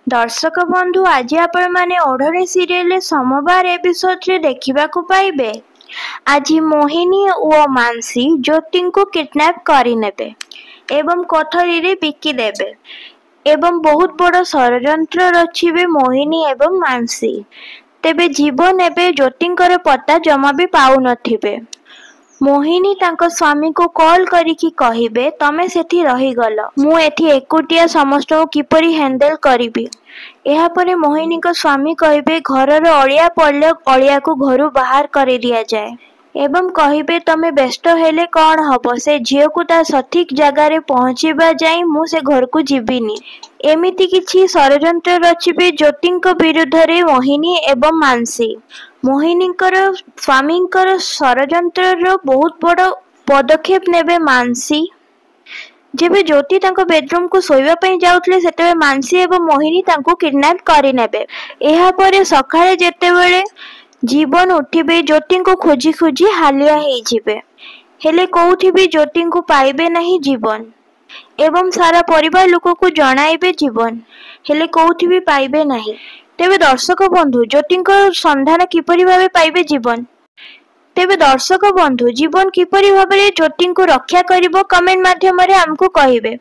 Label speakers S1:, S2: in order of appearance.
S1: दर्शक बंधु आज आपण माने ओढ़णी सीरियल सोमवार एपिसोड रे देखिबाकू पाइबे। आज मोहिनी ओ मानसी ज्योति को किडनैप करी नेबे एवं कोठरी रे बिकी देबे एवं बहुत बड़ षड्यंत्र रचिबे मोहिनी एवं मानसी। तेबे जीवन एबे ज्योतिंकर पता जमा भी पाउ नथिबे। मोहिनी तांको स्वामी को कॉल करिकी कहिबे तमे सेठी रही गल, मु एठी एकुटिया समस्त को किपरि हैंडल करिबी। एहा परे मोहिनी को स्वामी कहिबे घरर अलिया पड़ले अलिया को घरु बाहर कर दिया जाए एवं कहिबे तमे व्यस्त हेले कौन हबो, से झील को ता सठिक जगार पहुँचीबा जाई मु से घर को जीविनी। एमिति किछि षड्यंत्र रचिबे ज्योतिंक विरुद्ध रे मोहिनी एवं मानसी। मोहिनीकर स्वामींकर षड्यंत्र बहुत बड़ पदक्षेप नेबे मानसी। जेबे ज्योति तांको बेडरूम को सोइबा पई जाउथले सेतेबे मानसी एवं मोहिनी तांको किडनैप करि नेबे। एहा परे सकाळे जेतेबेले जीवन उठिबे ज्योति को खोजी खोजी हालिया हेई जिबे, हेले कोउठी भी ज्योति को पाइबे नहीं जीवन एवं सारा परिवार लोक को जणाइबे जीवन, हेले कोउठी भी पाइबे नहीं। तेबे दर्शक बंधु ज्योतिंकर संधान किपरि भाबे पाइबे जीवन? तेबे दर्शक बंधु जीवन किपरि भाबे ज्योति को रक्षा करिवो कमेंट माध्यम रे हमको कहिबे।